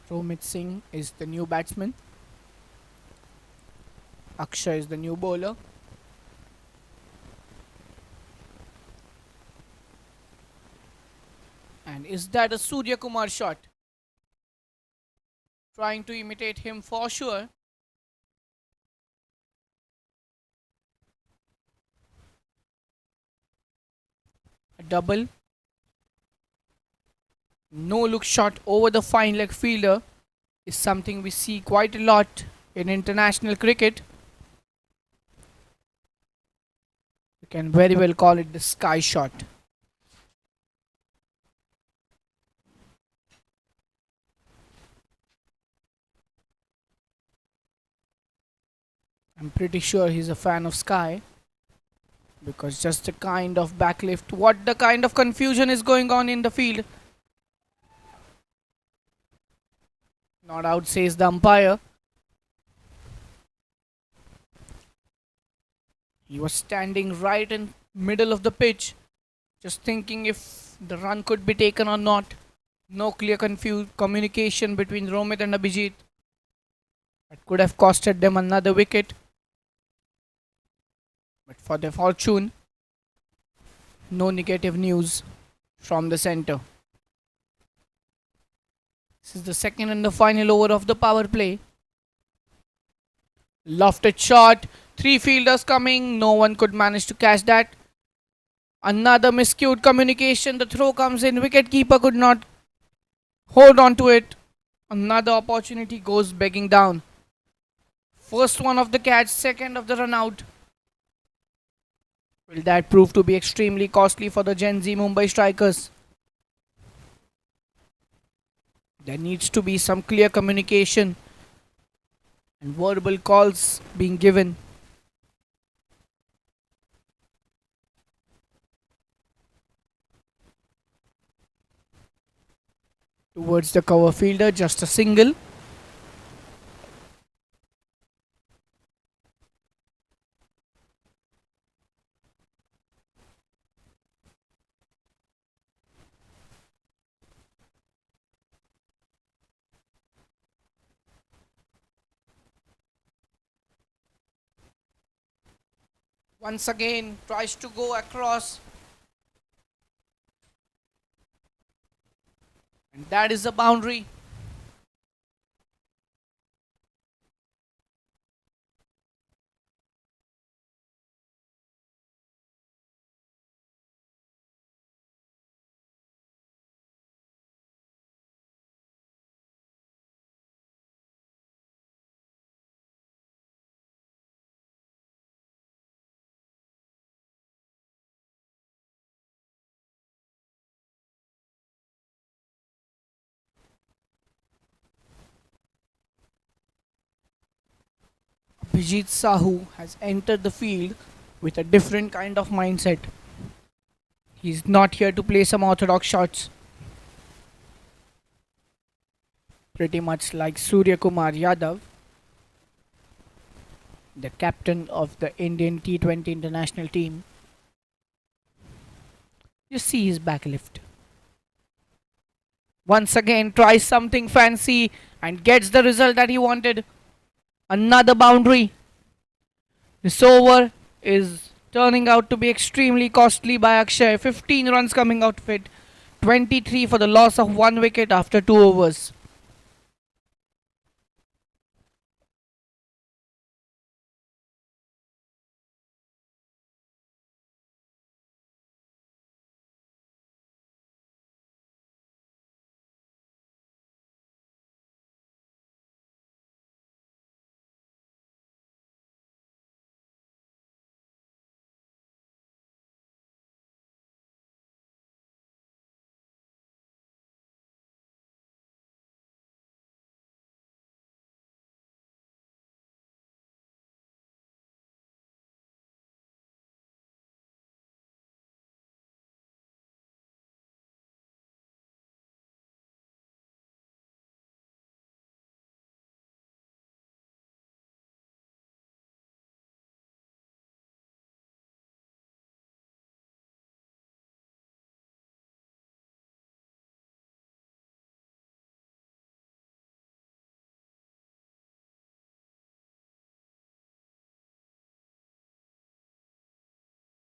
Romit Singh is the new batsman. Akshay is the new bowler. And is that a Surya Kumar shot? Trying to imitate him for sure. A double. No look shot over the fine leg fielder is something we see quite a lot in international cricket. You can very well call it the sky shot. I'm pretty sure he's a fan of Sky because just the kind of backlift, what the kind of confusion is going on in the field. Not out, says the umpire. He was standing right in middle of the pitch, just thinking if the run could be taken or not. No clear communication between Romit and Abhijit. That could have costed them another wicket. But for their fortune, no negative news from the centre. This is the second and the final over of the power play. Lofted shot. Three fielders coming. No one could manage to catch that. Another miscued communication. The throw comes in. Wicketkeeper could not hold on to it. Another opportunity goes begging down. First one of the catch, second of the run out. Will that prove to be extremely costly for the Gen Z Mumbai strikers? There needs to be some clear communication and verbal calls being given. Towards the cover fielder, just a single. Once again, tries to go across. And that is the boundary. Vijit Sahu has entered the field with a different kind of mindset. He's not here to play some orthodox shots. Pretty much like Surya Kumar Yadav, the captain of the Indian T20 international team. You see his backlift. Once again, tries something fancy and gets the result that he wanted. Another boundary. This over is turning out to be extremely costly by Akshay. 15 runs coming out of it. 23 for the loss of one wicket after 2 overs.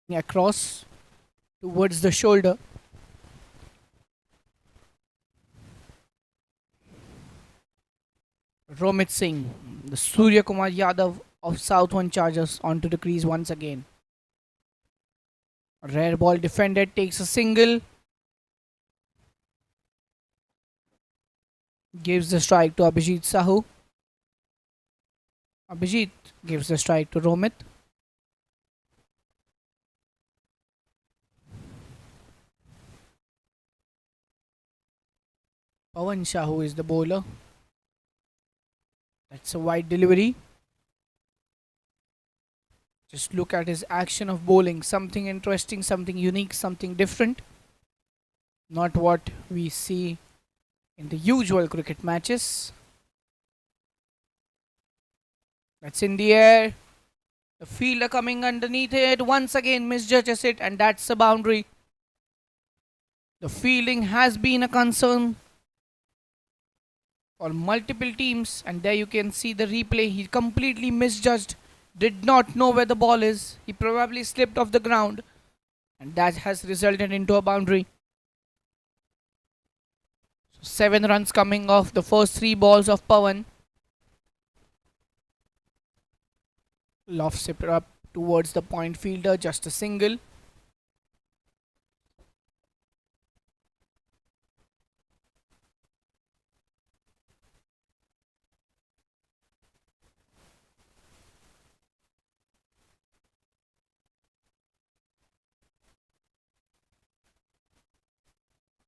across towards the shoulder. Romit Singh, the Surya Kumar Yadav of South One Chargers onto the crease once again. Rare ball defended, takes a single, gives the strike to Abhijit Sahu. Abhijit gives the strike to Romit. Pawan Sahu is the bowler. That's a wide delivery. Just look at his action of bowling. Something interesting, something unique, something different. Not what we see in the usual cricket matches. That's in the air. The fielder coming underneath it. Once again misjudges it, and that's a boundary. The fielding has been a concern for multiple teams, and there you can see the replay. He completely misjudged, did not know where the ball is. He probably slipped off the ground, and that has resulted into a boundary. So 7 runs coming off the first 3 balls of Pawan. Lofts it up towards the point fielder, just a single.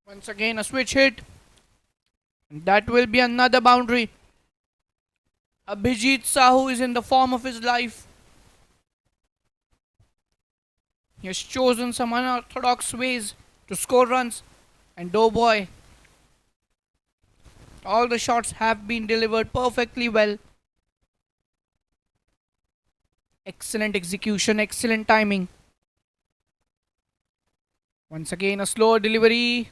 Once again a switch hit, and that will be another boundary. Abhijit Sahu is in the form of his life. He has chosen some unorthodox ways to score runs, and oh boy, all the shots have been delivered perfectly well. Excellent execution, excellent timing. Once again a slower delivery.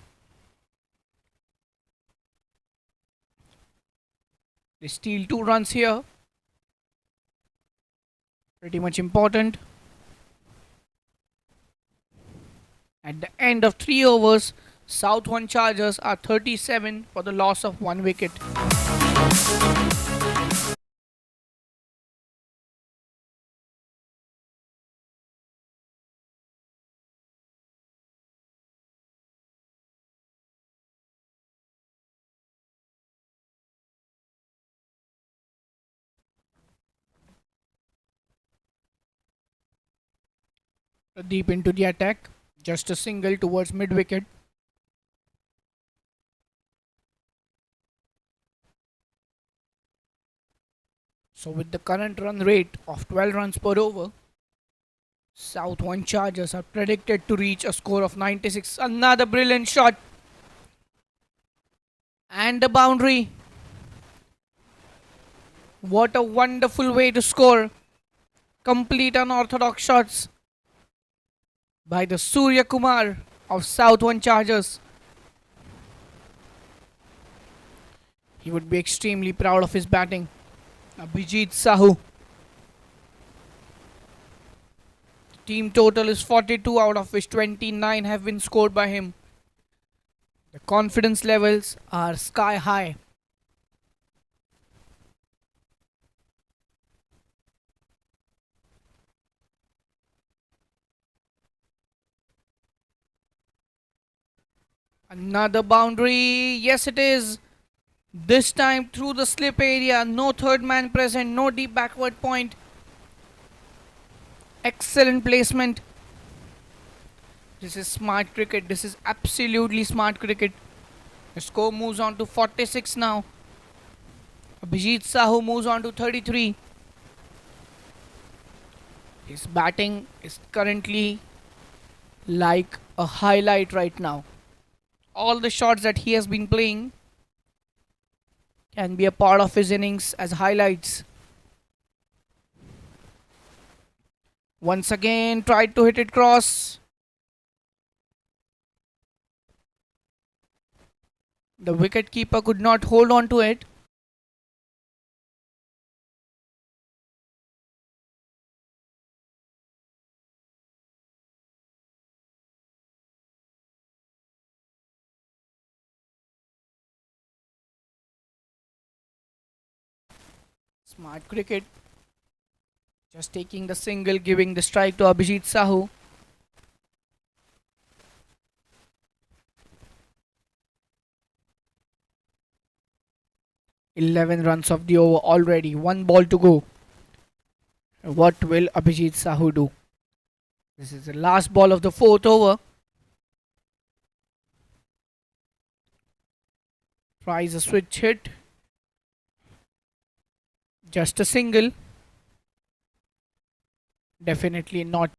They steal 2 runs here. Pretty much important. At the end of 3 overs, South One Chargers are 37 for the loss of 1 wicket. Deep into the attack, just a single towards mid wicket. So with the current run rate of 12 runs per over, South One Chargers are predicted to reach a score of 96. Another brilliant shot. And the boundary. What a wonderful way to score. Complete unorthodox shots by the Surya Kumar of South One Chargers. He would be extremely proud of his batting. Abhijit Sahu. The team total is 42, out of which 29 have been scored by him. The confidence levels are sky high. Another boundary. Yes, it is. This time through the slip area. No third man present. No deep backward point. Excellent placement. This is smart cricket. This is absolutely smart cricket. The score moves on to 46 now. Abhijit Sahu moves on to 33. His batting is currently like a highlight right now. All the shots that he has been playing can be a part of his innings as highlights. Once again tried to hit it cross. The wicketkeeper could not hold on to it. Smart cricket. Just taking the single, giving the strike to Abhijit Sahu. 11 runs of the over already. One ball to go. What will Abhijit Sahu do? This is the last ball of the fourth over. Tries a switch hit. Just a single. Definitely not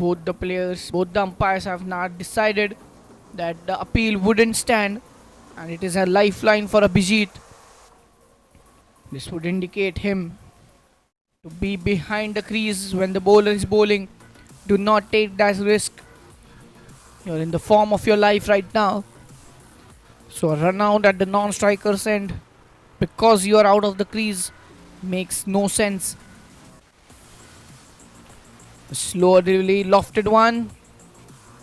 Both the players, both the umpires have now decided that the appeal wouldn't stand and it is a lifeline for Abhijit. This would indicate him to be behind the crease when the bowler is bowling. Do not take that risk. You're in the form of your life right now. So a run out at the non-striker's end because you are out of the crease makes no sense. A slow delivery, lofted one.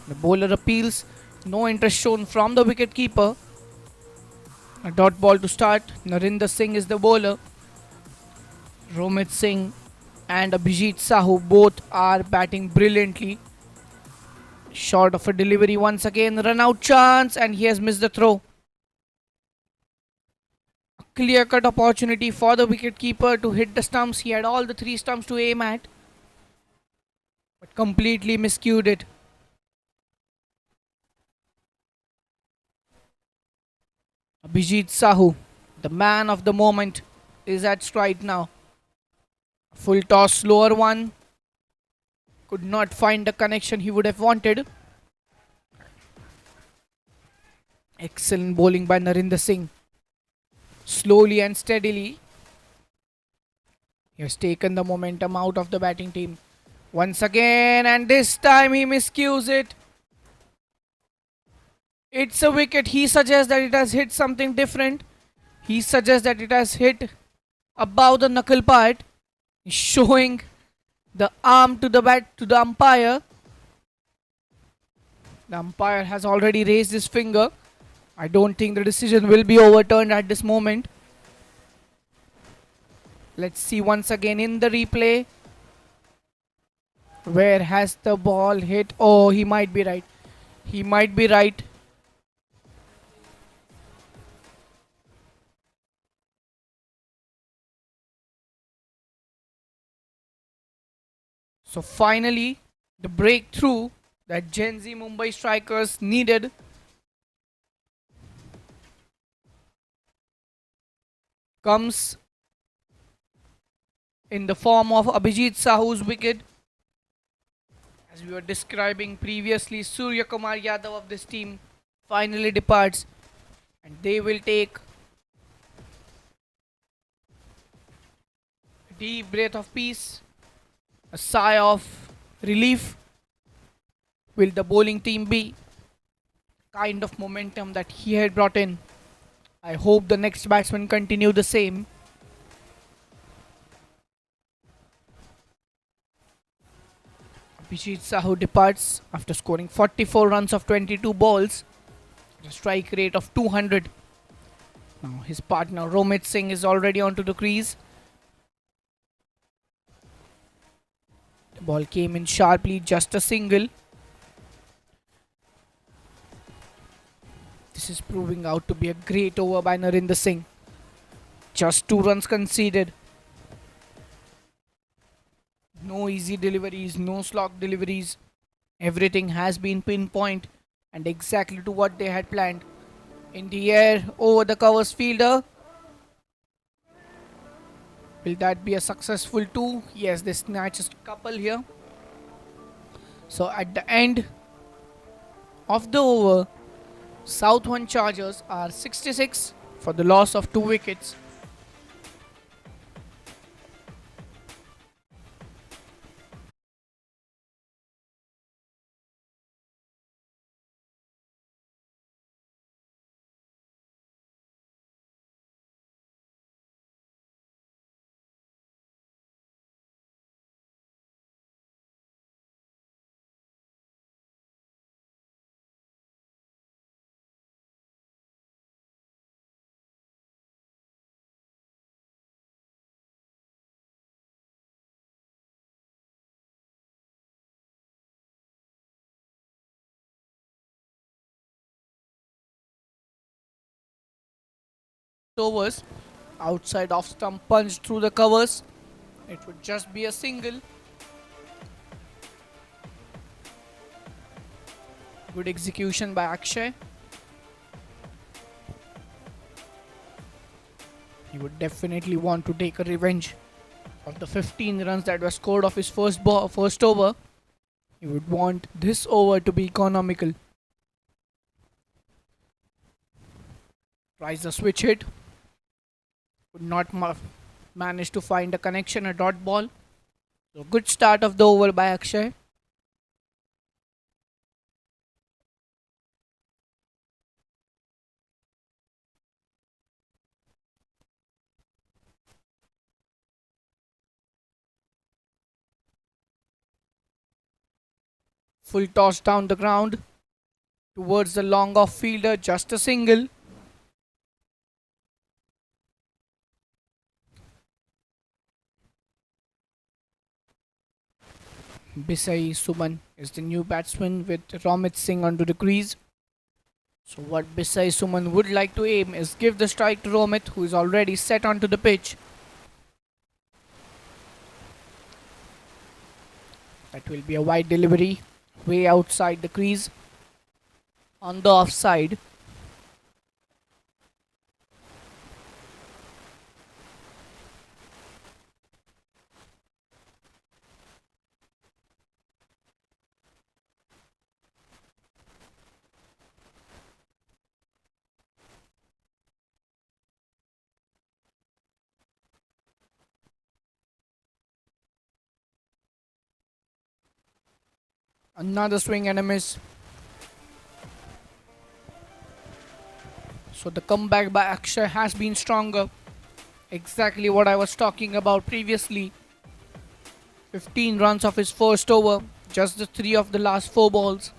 The bowler appeals. No interest shown from the wicket keeper. A dot ball to start. Narinder Singh is the bowler. Romit Singh and Abhijit Sahu both are batting brilliantly. Short of a delivery once again. Run out chance and he has missed the throw. A clear cut opportunity for the wicket keeper to hit the stumps. He had all the three stumps to aim at, but completely miscued it. Abhijit Sahu, the man of the moment, is at stride now. Full toss, slower one. Could not find the connection he would have wanted. Excellent bowling by Narinder Singh. Slowly and steadily, he has taken the momentum out of the batting team. Once again, and this time he miscues it. It's a wicket. He suggests that it has hit something different. He suggests that it has hit above the knuckle part, showing the arm to the bat to the umpire. The umpire has already raised his finger. I don't think the decision will be overturned at this moment. Let's see once again in the replay. Where has the ball hit? Oh, he might be right. He might be right. So finally, the breakthrough that Gen Z Mumbai strikers needed comes in the form of Abhijit Sahu's wicket. As we were describing previously, Surya Kumar Yadav of this team finally departs, and they will take a deep breath of peace, a sigh of relief. Will the bowling team be kind of momentum that he had brought in? I hope the next batsmen continue the same. Abhijit Sahu departs after scoring 44 runs of 22 balls, a strike rate of 200. Now his partner Romit Singh is already onto the crease. The ball came in sharply, just a single. This is proving out to be a great over by Narinder Singh. Just 2 runs conceded. No easy deliveries, no slog deliveries. Everything has been pinpoint and exactly to what they had planned. In the air, over the covers fielder. Will that be a successful 2? Yes, they snatched a couple here. So at the end of the over, Southern Chargers are 66 for the loss of 2 wickets. Overs, outside off stump punched through the covers. It would just be a single. Good execution by Akshay. He would definitely want to take a revenge of the 15 runs that were scored off his first over. He would want this over to be economical. Tries the switch hit. Could not manage to find a connection, a dot ball. So good start of the over by Akshay. Full toss down the ground towards the long off fielder, just a single. Bisai Suman is the new batsman with Romit Singh onto the crease. So what Bisai Suman would like to aim is give the strike to Romit, who is already set onto the pitch. That will be a wide delivery, way outside the crease, on the offside. Another swing and a miss. So the comeback by Akshay has been stronger. Exactly what I was talking about previously. 15 runs of his first over, just the 3 of the last 4 balls.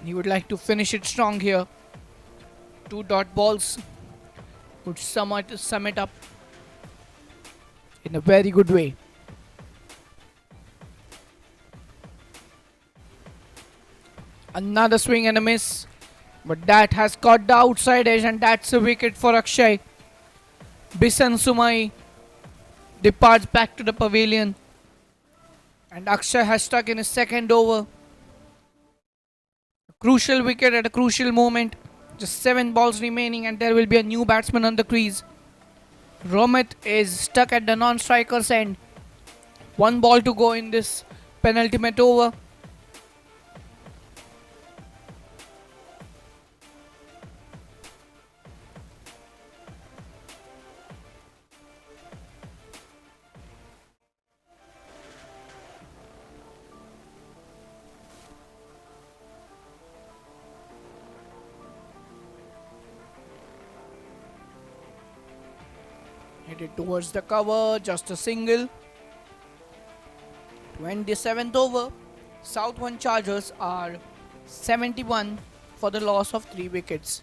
He would like to finish it strong here. 2 dot balls would sum it up in a very good way. Another swing and a miss. But that has caught the outside edge, and that's a wicket for Akshay. Bisan Sumai departs back to the pavilion. And Akshay has stuck in his second over. A crucial wicket at a crucial moment. Just 7 balls remaining, and there will be a new batsman on the crease. Romit is stuck at the non-striker's end. 1 ball to go in this penultimate over. Headed towards the cover, just a single. 27th over. Southern Chargers are 71 for the loss of 3 wickets.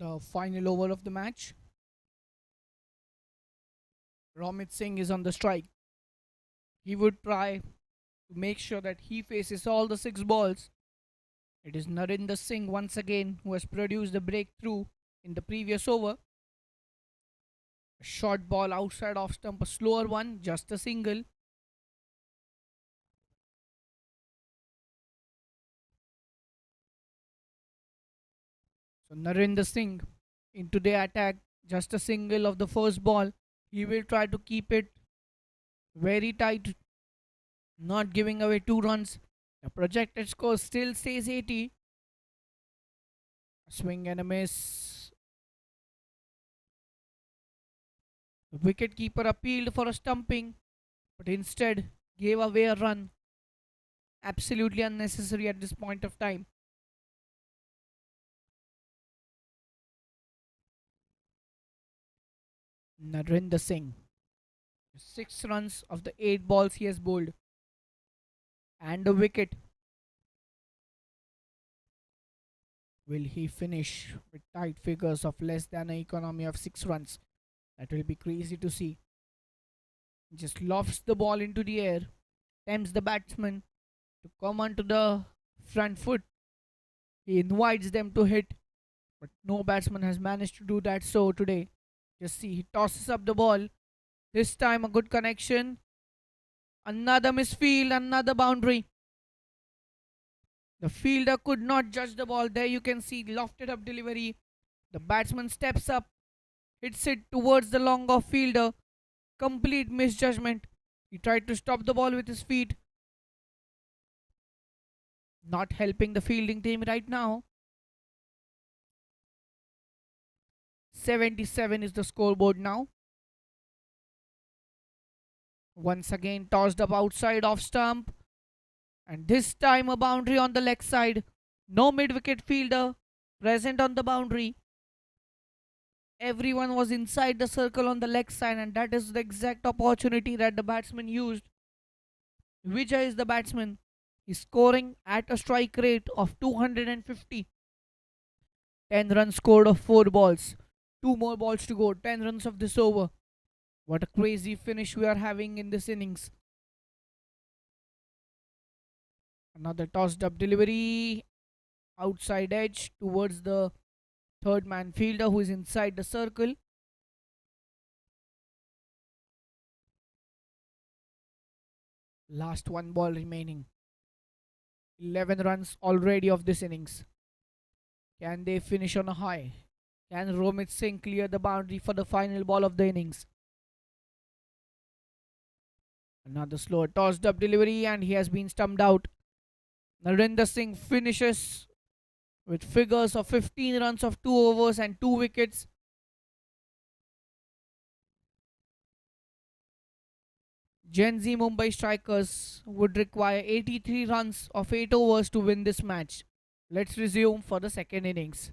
The final over of the match. Romit Singh is on the strike. He would try to make sure that he faces all the 6 balls. It is Narendra Singh once again who has produced the breakthrough in the previous over. A short ball outside off stump, a slower one, just a single. So Narendra Singh into the attack, just a single of the first ball. He will try to keep it very tight, not giving away 2 runs. The projected score still stays 80. A swing and a miss. The wicketkeeper appealed for a stumping, but instead gave away a run. Absolutely unnecessary at this point of time. Narendra Singh. 6 runs of the 8 balls he has bowled. And a wicket. Will he finish with tight figures of less than an economy of 6 runs? That will be crazy to see. Just lofts the ball into the air. Tempts the batsman to come onto the front foot. He invites them to hit. But no batsman has managed to do that so today. Just see, he tosses up the ball. This time a good connection. Another misfield, another boundary. The fielder could not judge the ball. There you can see lofted up delivery. The batsman steps up, hits it towards the long off fielder. Complete misjudgment. He tried to stop the ball with his feet. Not helping the fielding team right now. 77 is the scoreboard now. Once again tossed up outside off stump. And this time a boundary on the leg side. No mid wicket fielder present on the boundary. Everyone was inside the circle on the leg side, and that is the exact opportunity that the batsman used. Vijay is the batsman. He's scoring at a strike rate of 250. 10 runs scored of 4 balls. 2 more balls to go. 10 runs of this over. What a crazy finish we are having in this innings. Another tossed up delivery. Outside edge towards the third man fielder who is inside the circle. Last one ball remaining. 11 runs already of this innings. Can they finish on a high? Can Romit Singh clear the boundary for the final ball of the innings? Another slow tossed up delivery and he has been stumped out. Narendra Singh finishes with figures of 15 runs of 2 overs and 2 wickets. Gen Z Mumbai strikers would require 83 runs of 8 overs to win this match. Let's resume for the second innings.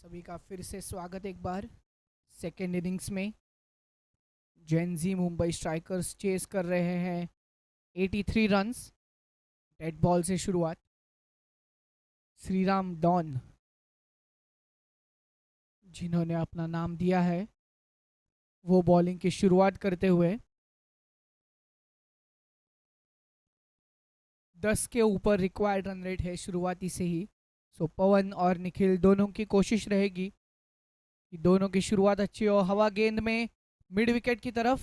सभी का फिर से स्वागत एक बार second innings में। Gen Z Mumbai strikers chess कर रहे हैं 83 रन्स। डेड बॉल से शुरुआत। श्रीराम डॉन जिन्होंने अपना नाम दिया है वो बॉलिंग की शुरुआत करते हुए 10 के ऊपर रिक्वायर्ड रन रेट है शुरुआती से ही। सो पवन और निखिल दोनों की कोशिश रहेगी कि दोनों की शुरुआत अच्छी हो। हवा गेंद में मिड विकेट की तरफ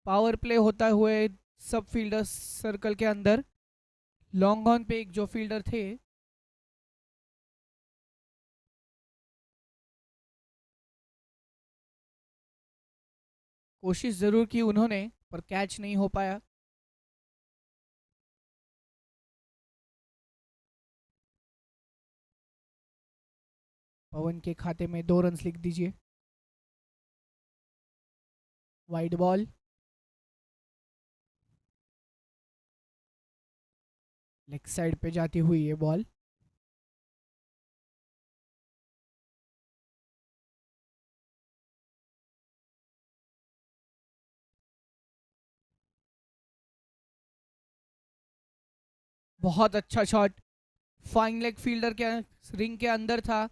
पावर प्ले होता हुए सब फील्डर्स सर्कल के अंदर। लॉन्ग ऑन पे एक जो फील्डर थे कोशिश जरूर की उन्होंने, पर कैच नहीं हो पाया। पवन के खाते में 2 रन लिख दीजिए। Wide ball. लेग साइड पे जाती हुई ये बॉल। बहुत अच्छा शॉट। फाइन लेग फील्डर के रिंग के अंदर था,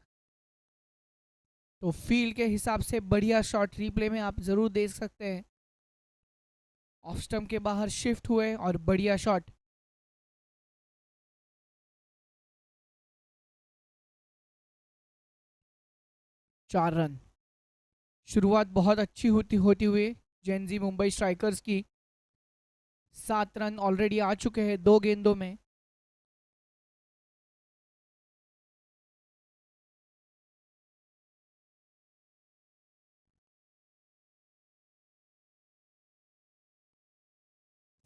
तो फील्ड के हिसाब से बढ़िया शॉट। रिप्ले में आप जरूर देख सकते हैं। ऑफ स्टंप के बाहर शिफ्ट हुए और बढ़िया शॉट। चार रन। शुरुआत बहुत अच्छी होती होती हुई जेनजी मुंबई स्ट्राइकर्स की। 7 रन ऑलरेडी आ चुके हैं 2 गेंदों में।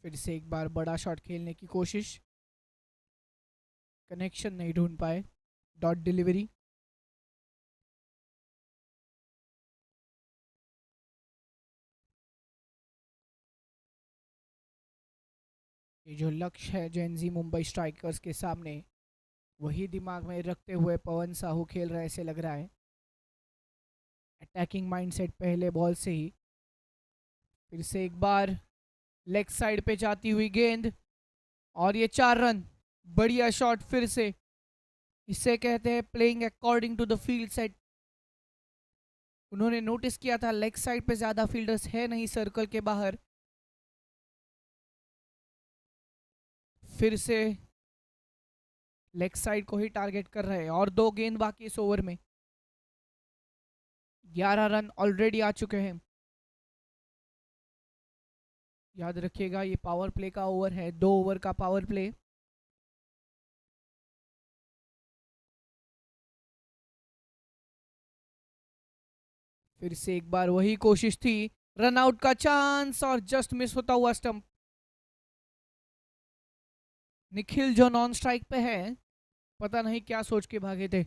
फिर से एक बार बड़ा शॉट खेलने की कोशिश, कनेक्शन नहीं ढूंढ पाए। Dot delivery. ये जो लक्ष्य है जेनजी मुंबई स्ट्राइकर्स के सामने, वही दिमाग में रखते हुए पवन साहू खेल रहे ऐसे लग रहा है। अटैकिंग माइंडसेट पहले बॉल से ही। फिर से एक बार लेग साइड पे जाती हुई गेंद और ये 4 रन। बढ़िया शॉट फिर से। इसे कहते हैं playing according to the field set. उन्होंने नोटिस किया था लेग साइड पे ज्यादा फील्डर्स है नहीं सर्कल के बाहर। फिर से लेग साइड को ही टारगेट कर रहे हैं और 2 गेंद बाकी इस ओवर में। 11 रन ऑलरेडी आ चुके हैं। याद रखिएगा ये पावर प्ले का ओवर है, 2 ओवर का पावर प्ले। फिर से एक बार वही कोशिश थी। रन आउट का चांस और जस्ट मिस होता हुआ स्टंप। निखिल जो नॉन स्ट्राइक पे है, पता नहीं क्या सोच के भागे थे।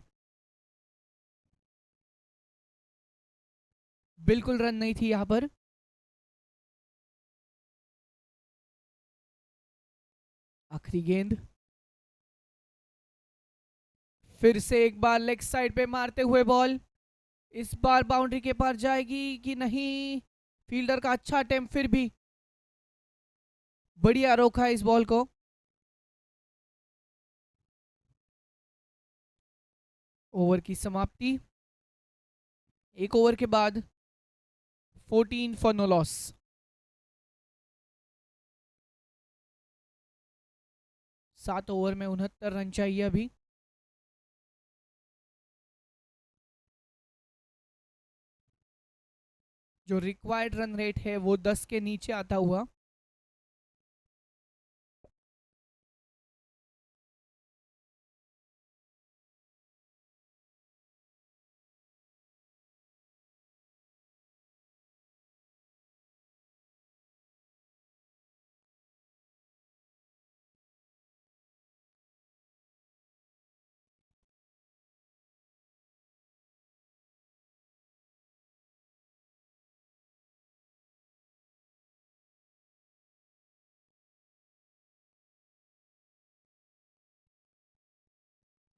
बिल्कुल रन नहीं थी यहां पर। आखिरी गेंद। फिर से एक बार लेग साइड पे मारते हुए बॉल। इस बार बाउंड्री के पार जाएगी कि नहीं। फील्डर का अच्छा अटेम्प्ट, फिर भी बढ़िया रोका इस बॉल को। ओवर की समाप्ति। एक ओवर के बाद 14 फॉर नो लॉस। 7 ओवर में 69 रन चाहिए अभी। जो रिक्वायर्ड रन रेट है वो 10 के नीचे आता हुआ।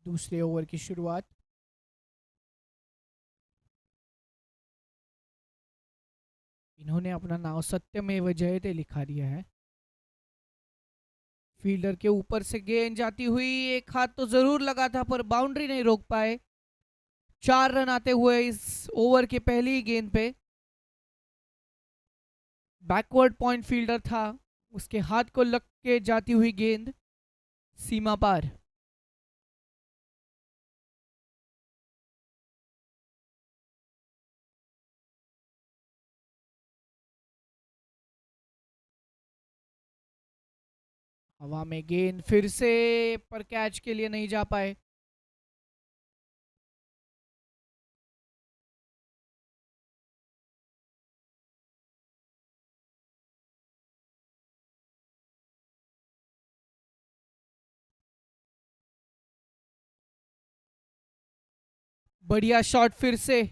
दूसरे ओवर की शुरुआत। इन्होंने अपना नाम सत्यमेव जयते लिखा दिया है। फील्डर के ऊपर से गेंद जाती हुई, एक हाथ तो जरूर लगा था पर बाउंड्री नहीं रोक पाए। 4 रन आते हुए इस ओवर के पहली ही गेंद पे। बैकवर्ड पॉइंट फील्डर था, उसके हाथ को लग के जाती हुई गेंद सीमा पार। हवा में गेंद फिर से, पर कैच के लिए नहीं जा पाए। बढ़िया शॉट फिर से,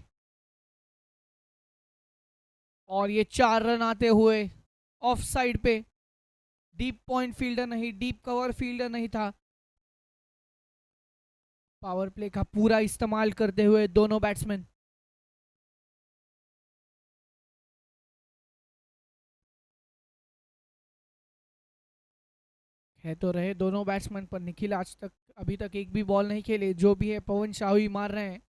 और ये 4 रन आते हुए ऑफ साइड पे। डीप पॉइंट फील्डर नहीं, डीप कवर फील्डर नहीं था। पावर प्ले का पूरा इस्तेमाल करते हुए दोनों बैट्समैन। है तो रहे दोनों बैट्समैन, पर निखिल आज तक अभी तक एक भी बॉल नहीं खेले। जो भी है पवन शाह ही मार रहे हैं।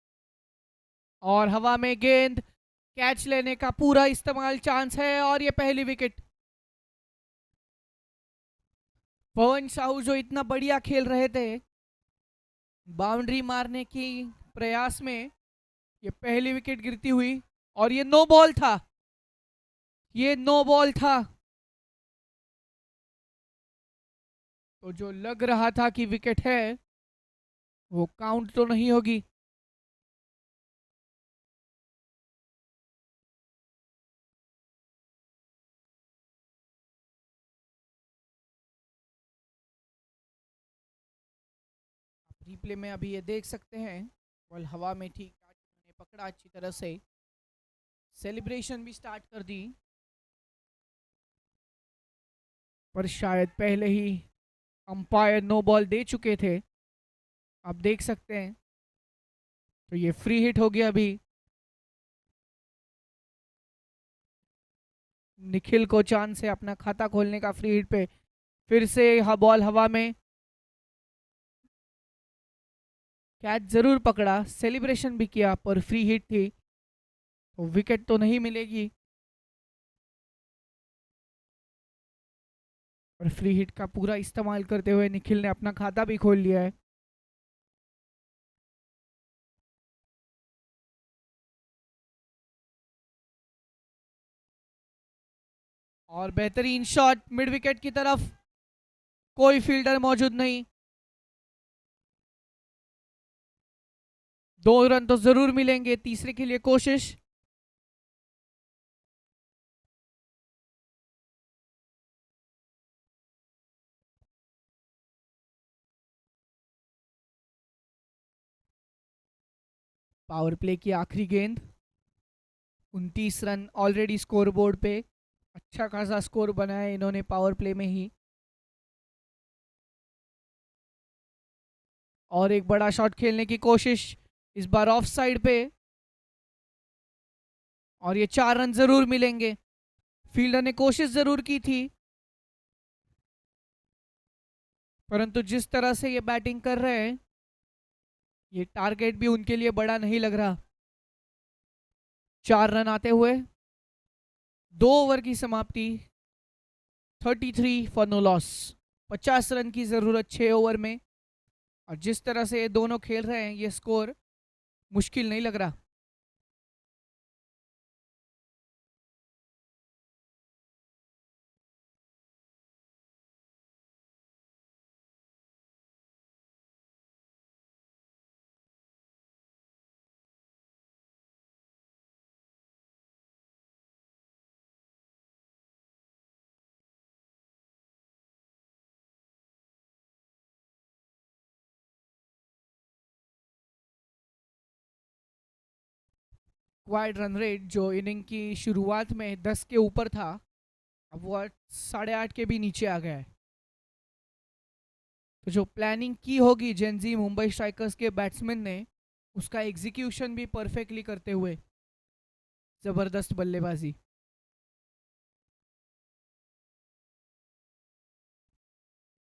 और हवा में गेंद, कैच लेने का पूरा इस्तेमाल, चांस है, और ये पहली विकेट। पवन साहू जो इतना बढ़िया खेल रहे थे बाउंड्री मारने की प्रयास में, ये पहली विकेट गिरती हुई। और ये नो बॉल था, ये नो बॉल था। तो जो लग रहा था कि विकेट है वो काउंट तो नहीं होगी। रिप्ले में अभी ये देख सकते हैं, बॉल हवा में ठीक पकड़ा अच्छी तरह से। सेलिब्रेशन भी स्टार्ट कर दी, पर शायद पहले ही अंपायर नो बॉल दे चुके थे। आप देख सकते हैं, तो ये फ्री हिट हो गया अभी। निखिल को चांस है अपना खाता खोलने का फ्री हिट पे। फिर से बॉल हवा में, कैच जरूर पकड़ा, सेलिब्रेशन भी किया, पर फ्री हिट थी तो विकेट तो नहीं मिलेगी। और फ्री हिट का पूरा इस्तेमाल करते हुए निखिल ने अपना खाता भी खोल लिया है। और बेहतरीन शॉट मिड विकेट की तरफ, कोई फील्डर मौजूद नहीं। 2 रन तो जरूर मिलेंगे, तीसरे के लिए कोशिश। पावर प्ले की आखिरी गेंद। 29 रन ऑलरेडी स्कोर बोर्ड पे। अच्छा खासा स्कोर बनाया इन्होंने पावर प्ले में ही। और एक बड़ा शॉट खेलने की कोशिश, इस बार ऑफ साइड पे। और ये 4 रन जरूर मिलेंगे। फील्डर ने कोशिश जरूर की थी, परंतु जिस तरह से ये बैटिंग कर रहे हैं, ये टारगेट भी उनके लिए बड़ा नहीं लग रहा। 4 रन आते हुए 2 ओवर की समाप्ति। 33 फॉर नो लॉस। 50 रन की जरूरत 6 ओवर में। और जिस तरह से ये दोनों खेल रहे हैं, ये स्कोर मुश्किल नहीं लग रहा। वाइड रन रेट जो इनिंग की शुरुआत में 10 के ऊपर था, अब वो 8.5 के भी नीचे आ गया है। तो जो प्लानिंग की होगी जेनजी मुंबई स्ट्राइकर्स के बैट्समैन ने, उसका एग्जीक्यूशन भी परफेक्टली करते हुए जबरदस्त बल्लेबाजी।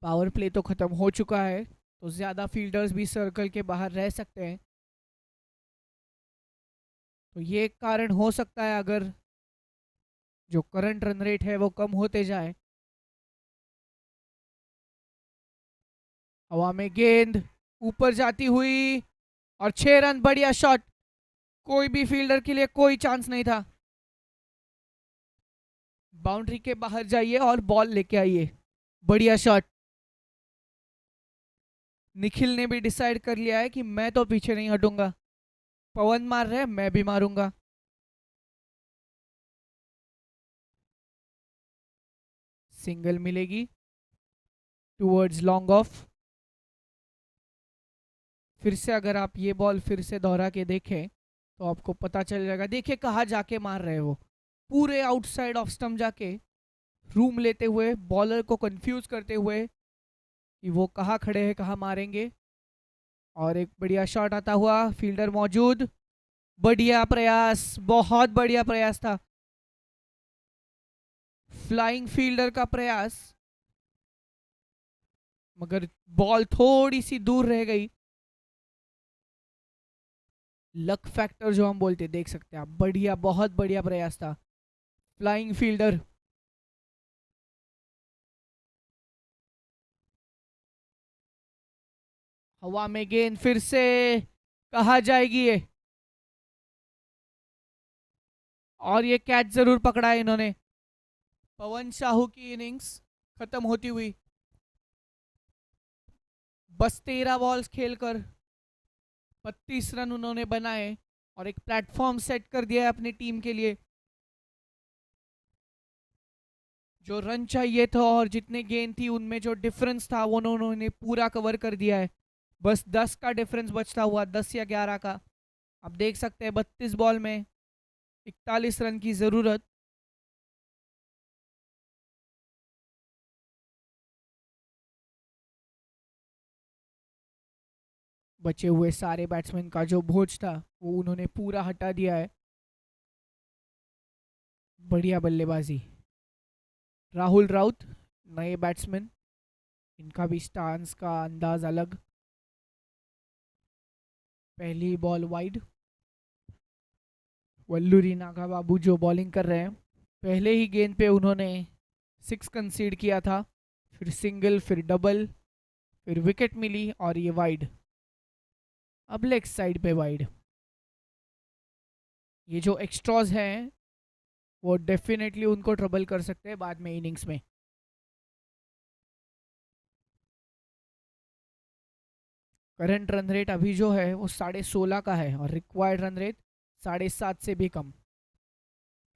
पावर प्ले तो ख़त्म हो चुका है, तो ज़्यादा फील्डर्स भी सर्कल के बाहर रह सकते हैं। तो ये एक कारण हो सकता है अगर जो करंट रन रेट है वो कम होते जाए। हवा में गेंद ऊपर जाती हुई और 6 रन, बढ़िया शॉट। कोई भी फील्डर के लिए कोई चांस नहीं था। बाउंड्री के बाहर जाइए और बॉल लेके आइए। बढ़िया शॉट। निखिल ने भी डिसाइड कर लिया है कि मैं तो पीछे नहीं हटूंगा, पवन मार रहे हैं मैं भी मारूंगा। सिंगल मिलेगी टूवर्ड्स लॉन्ग ऑफ। फिर से अगर आप ये बॉल फिर से दोहरा के देखें तो आपको पता चल जाएगा। देखिए कहाँ जाके मार रहे हैं वो, पूरे आउटसाइड ऑफ स्टंप जाके रूम लेते हुए, बॉलर को कंफ्यूज करते हुए कि वो कहाँ खड़े हैं, कहाँ मारेंगे। और एक बढ़िया शॉट आता हुआ, फील्डर मौजूद। बढ़िया प्रयास, बहुत बढ़िया प्रयास था फ्लाइंग फील्डर का प्रयास, मगर बॉल थोड़ी सी दूर रह गई। लक फैक्टर जो हम बोलते, देख सकते हैं आप। बढ़िया, बहुत बढ़िया प्रयास था फ्लाइंग फील्डर। हवा में गेंद फिर से, कहा जाएगी ये, और ये कैच जरूर पकड़ा है इन्होंने। पवन साहू की इनिंग्स खत्म होती हुई। बस 13 बॉल्स खेलकर 32 रन उन्होंने बनाए और एक प्लेटफॉर्म सेट कर दिया है अपनी टीम के लिए। जो रन चाहिए था और जितने गेंद थी उनमें जो डिफरेंस था वो उन्होंने पूरा कवर कर दिया है। बस 10 का डिफरेंस बचता हुआ, 10 या 11 का। आप देख सकते हैं 32 बॉल में 41 रन की जरूरत। बचे हुए सारे बैट्समैन का जो बोझ था वो उन्होंने पूरा हटा दिया है। बढ़िया बल्लेबाजी। राहुल राउत नए बैट्समैन, इनका भी स्टांस का अंदाज अलग। पहली बॉल वाइड। वल्लूरी नागा बाबू जो बॉलिंग कर रहे हैं, पहले ही गेंद पे उन्होंने 6 कंसीड किया था, फिर सिंगल, फिर डबल, फिर विकेट मिली और ये वाइड। अब लेग साइड पे वाइड। ये जो एक्स्ट्राज हैं वो डेफिनेटली उनको ट्रबल कर सकते हैं बाद में इनिंग्स में। करंट रन रेट अभी जो है वो 16.5 का है और रिक्वायर्ड रन रेट 7.5 से भी कम।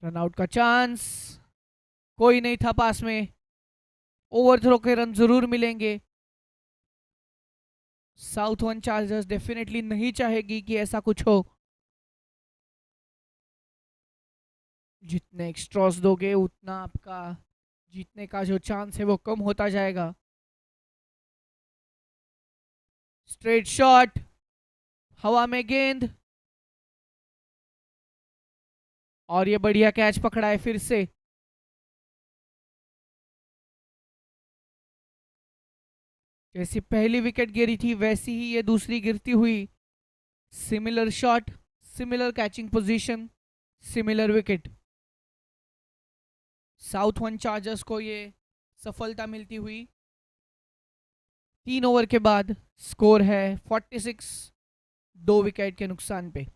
रन आउट का चांस, कोई नहीं था पास में। ओवर थ्रो के रन जरूर मिलेंगे। साउथ वन चार्जर्स डेफिनेटली नहीं चाहेगी कि ऐसा कुछ हो। जितने एक्स्ट्रॉस दोगे उतना आपका जीतने का जो चांस है वो कम होता जाएगा। स्ट्रेट शॉट, हवा में गेंद, और ये बढ़िया कैच पकड़ा है फिर से। जैसी पहली विकेट गिरी थी वैसी ही ये दूसरी गिरती हुई। Similar shot, similar catching position, similar wicket. South one chargers को ये सफलता मिलती हुई। 3 ओवर के बाद स्कोर है 46, 2 विकेट के नुकसान पे।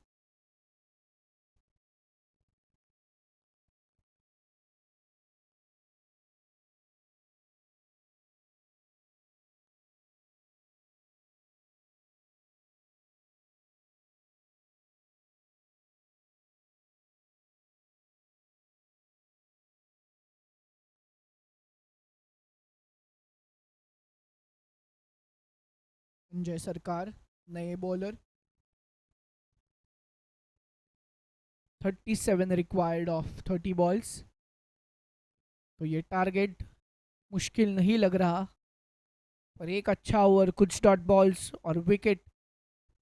संजय सरकार नए बॉलर। 37 required of 30 balls. तो ये टारगेट मुश्किल नहीं लग रहा, पर एक अच्छा ओवर, कुछ डॉट बॉल्स और विकेट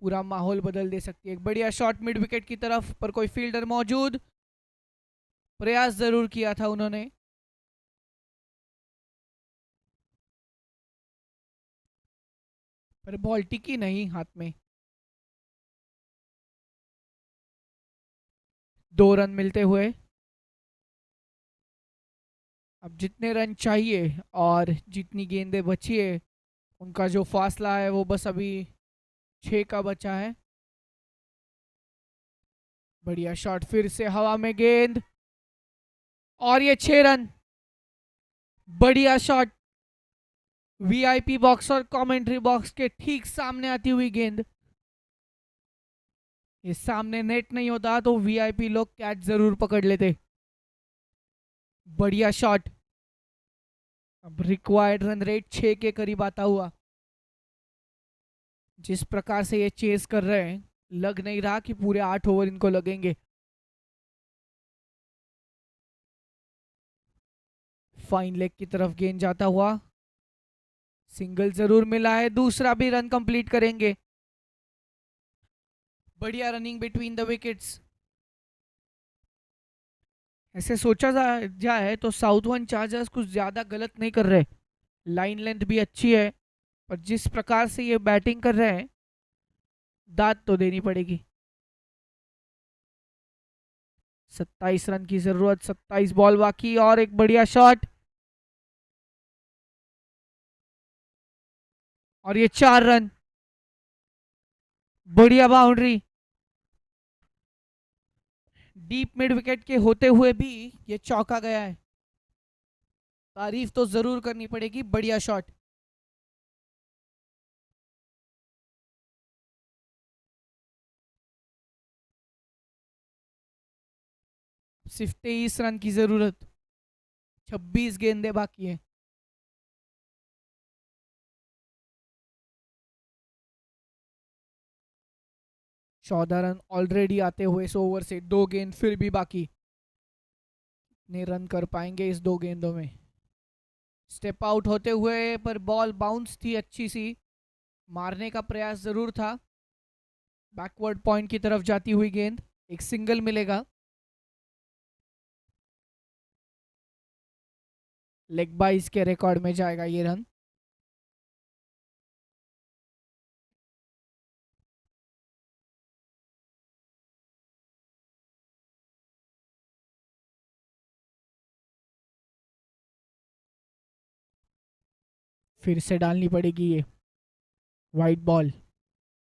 पूरा माहौल बदल दे सकती है। एक बढ़िया शॉट मिड विकेट की तरफ, पर कोई फील्डर मौजूद। प्रयास जरूर किया था उन्होंने। पर बॉल टिकी नहीं हाथ में। 2 रन मिलते हुए। अब जितने रन चाहिए और जितनी गेंदें बची है, उनका जो फासला है वो बस अभी 6 का बचा है। बढ़िया शॉट, फिर से हवा में गेंद, और ये 6 रन। बढ़िया शॉट, वीआईपी बॉक्स और कमेंट्री बॉक्स के ठीक सामने आती हुई गेंद। ये सामने नेट नहीं होता तो वीआईपी लोग कैच जरूर पकड़ लेते। बढ़िया शॉट। अब रिक्वायर्ड रन रेट 6 के करीब आता हुआ। जिस प्रकार से ये चेस कर रहे हैं, लग नहीं रहा कि पूरे 8 ओवर इनको लगेंगे। फाइन लेग की तरफ गेंद जाता हुआ। सिंगल जरूर मिला है, दूसरा भी रन कंप्लीट करेंगे। बढ़िया रनिंग बिटवीन द विकेट्स। ऐसे सोचा जाए तो साउथ वन चार्जर्स कुछ ज्यादा गलत नहीं कर रहे। लाइन लेंथ भी अच्छी है, पर जिस प्रकार से ये बैटिंग कर रहे हैं, दाद तो देनी पड़ेगी। 27 रन की जरूरत, 27 बॉल बाकी, और एक बढ़िया शॉट, और ये 4 रन। बढ़िया बाउंड्री। डीप मिड विकेट के होते हुए भी ये चौका गया है, तारीफ तो जरूर करनी पड़ेगी। बढ़िया शॉट। सिर्फ 23 रन की जरूरत, 26 गेंदें बाकी है। चौदह रन ऑलरेडी आते हुए इस ओवर से, 2 गेंद फिर भी बाकी। ने रन कर पाएंगे इस 2 गेंदों में। स्टेप आउट होते हुए, पर बॉल बाउंस थी अच्छी सी, मारने का प्रयास जरूर था। बैकवर्ड पॉइंट की तरफ जाती हुई गेंद, एक सिंगल मिलेगा। लेग बाइज के रिकॉर्ड में जाएगा ये रन। फिर से डालनी पड़ेगी ये वाइट बॉल।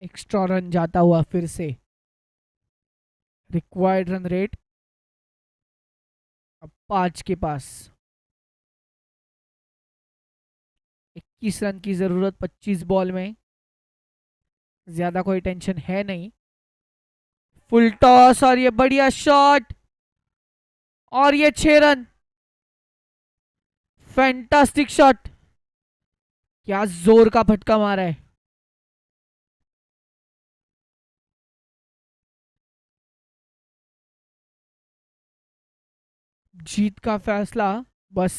एक्स्ट्रा रन जाता हुआ फिर से। रिक्वायर्ड रन रेट अब 5 के पास। 21 रन की जरूरत 25 बॉल में, ज्यादा कोई टेंशन है नहीं। फुल टॉस, और ये बढ़िया शॉट, और ये 6 रन। फैंटास्टिक शॉट, क्या जोर का फटका मारा है। जीत का फैसला बस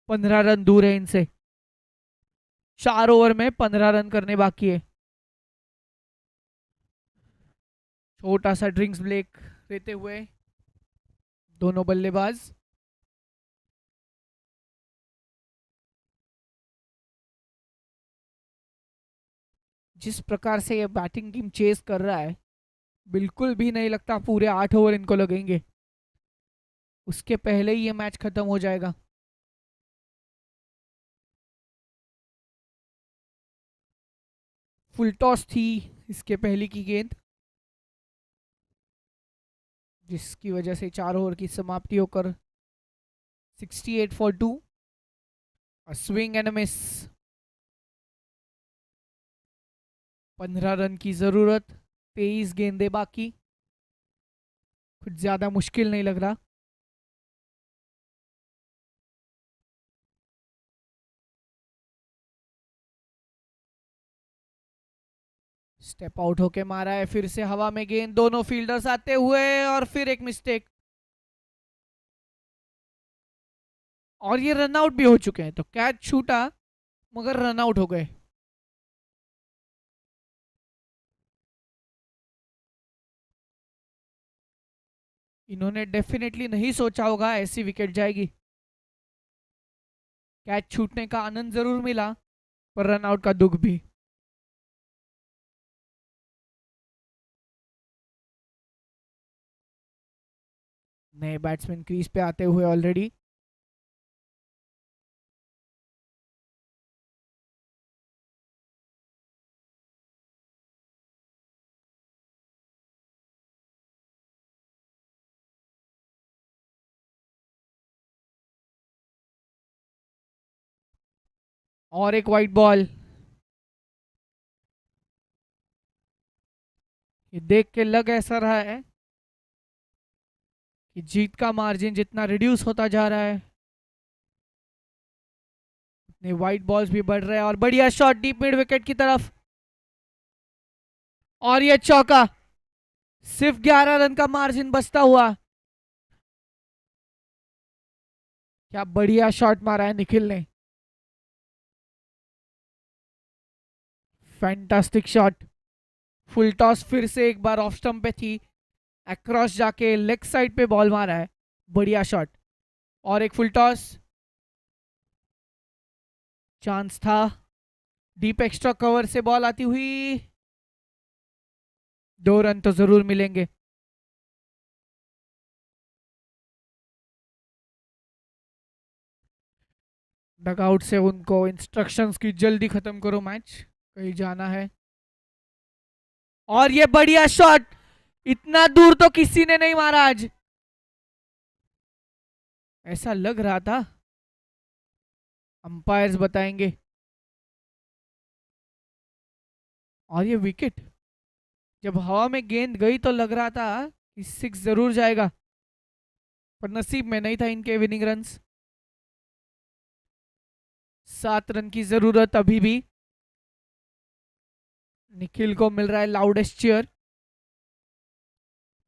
15 रन दूर है इनसे। 4 ओवर में 15 रन करने बाकी है। छोटा सा ड्रिंक्स ब्रेक लेते हुए दोनों बल्लेबाज। जिस प्रकार से ये बैटिंग टीम चेस कर रहा है, बिल्कुल भी नहीं लगता पूरे 8 ओवर इनको लगेंगे। उसके पहले ही ये मैच खत्म हो जाएगा। फुल टॉस थी इसके पहली की गेंद, जिसकी वजह से 4 ओवर की समाप्ति होकर 68 for 2। Swing and miss. 15 run की जरूरत, 23 गेंदें बाकी। कुछ ज्यादा मुश्किल नहीं लग रहा। स्टेप आउट होके मारा है, फिर से हवा में गेंद, दोनों फील्डर्स आते हुए, और फिर एक मिस्टेक, और ये रन आउट भी हो चुके हैं। तो कैच छूटा मगर रन आउट हो गए। इन्होंने डेफिनेटली नहीं सोचा होगा ऐसी विकेट जाएगी। कैच छूटने का आनंद जरूर मिला, पर रन आउट का दुख भी। नए बैट्समैन क्रीज पे आते हुए ऑलरेडी। और एक वाइट बॉल। ये देख के लग ऐसा रहा है कि जीत का मार्जिन जितना रिड्यूस होता जा रहा है उतने वाइट बॉल्स भी बढ़ रहे हैं। और बढ़िया शॉट डीप मिड विकेट की तरफ, और ये चौका। सिर्फ 11 रन का मार्जिन बचता हुआ। क्या बढ़िया शॉट मारा है निखिल ने। Fantastic shot. फुल टॉस फिर से एक बार ऑफ स्टंप पे थी, अक्रॉस जाके लेग साइड पे बॉल मारा है। बढ़िया शॉट। और एक फुल टॉस। चांस था। डीप एक्स्ट्रा कवर से बॉल आती हुई। 2 रन तो जरूर मिलेंगे। डगआउट से उनको इंस्ट्रक्शंस की जल्दी खत्म करो मैच, कहीं जाना है। और ये बढ़िया शॉट। इतना दूर तो किसी ने नहीं मारा आज, ऐसा लग रहा था। अंपायर्स बताएंगे। और ये विकेट जब हवा में गेंद गई तो लग रहा था कि 6 जरूर जाएगा, पर नसीब में नहीं था इनके विनिंग रन्स। 7 रन की जरूरत अभी भी। निखिल को मिल रहा है लाउडेस्ट चीयर।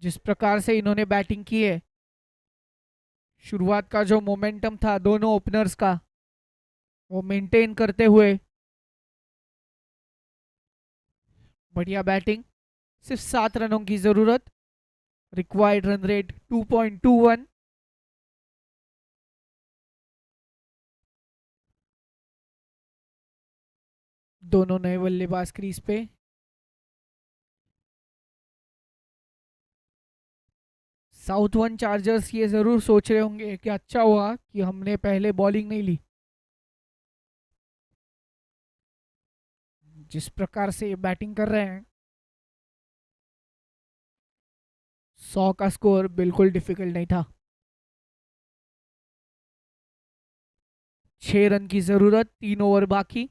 जिस प्रकार से इन्होंने बैटिंग की है, शुरुआत का जो मोमेंटम था दोनों ओपनर्स का, वो मेंटेन करते हुए बढ़िया बैटिंग। सिर्फ 7 रनों की जरूरत। Required run rate 2.21। दोनों नए बल्लेबाज क्रीज पे। साउथ वन चार्जर्स ये जरूर सोच रहे होंगे कि अच्छा हुआ कि हमने पहले बॉलिंग नहीं ली। जिस प्रकार से ये बैटिंग कर रहे हैं, 100 का स्कोर बिल्कुल डिफिकल्ट नहीं था। 6 रन की जरूरत, 3 ओवर बाकी।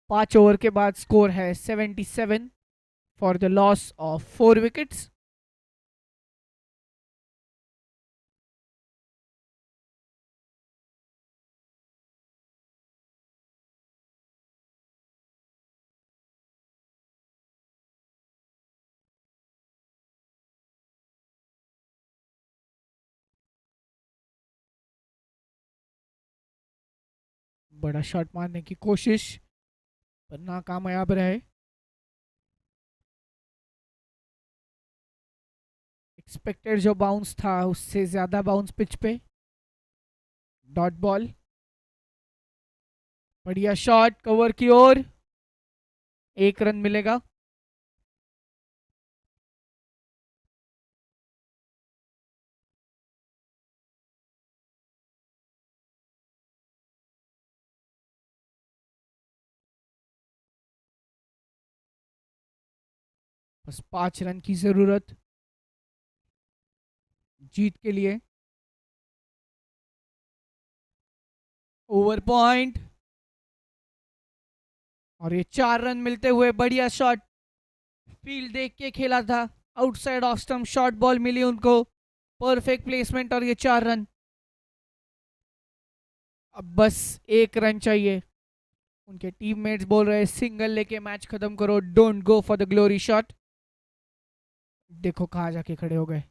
5 ओवर के बाद स्कोर है 77 for the loss of 4 wickets. बड़ा शॉट मारने की कोशिश, पर नाकामयाब रहे। एक्सपेक्टेड जो बाउंस था उससे ज्यादा बाउंस पिच पे। Dot ball. बढ़िया शॉट कवर की ओर। 1 रन मिलेगा। बस 5 रन की जरूरत जीत के लिए। Over point. और ये 4 रन मिलते हुए बढ़िया शॉट। फील्ड देख के खेला था। Outside off stump short ball मिली उनको। परफेक्ट प्लेसमेंट और ये 4 रन। अब बस 1 रन चाहिए। उनके टीममेट्स बोल रहे हैं सिंगल लेके मैच खत्म करो, don't go for the glory shot. देखो कहाँ जाके खड़े हो गए।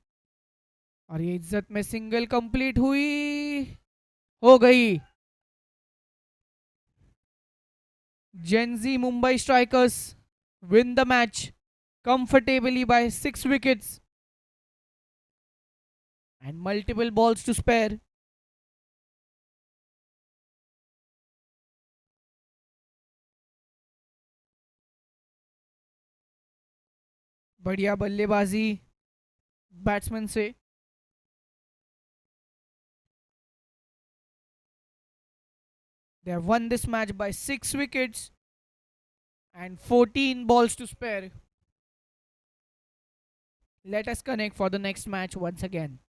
और ये इज्जत में सिंगल कंप्लीट हुई, हो गई। Gen Z Mumbai strikers win the match comfortably by 6 wickets and multiple balls to spare. बढ़िया बल्लेबाजी बैट्समैन से। They have won this match by 6 wickets and 14 balls to spare. Let us connect for the next match once again.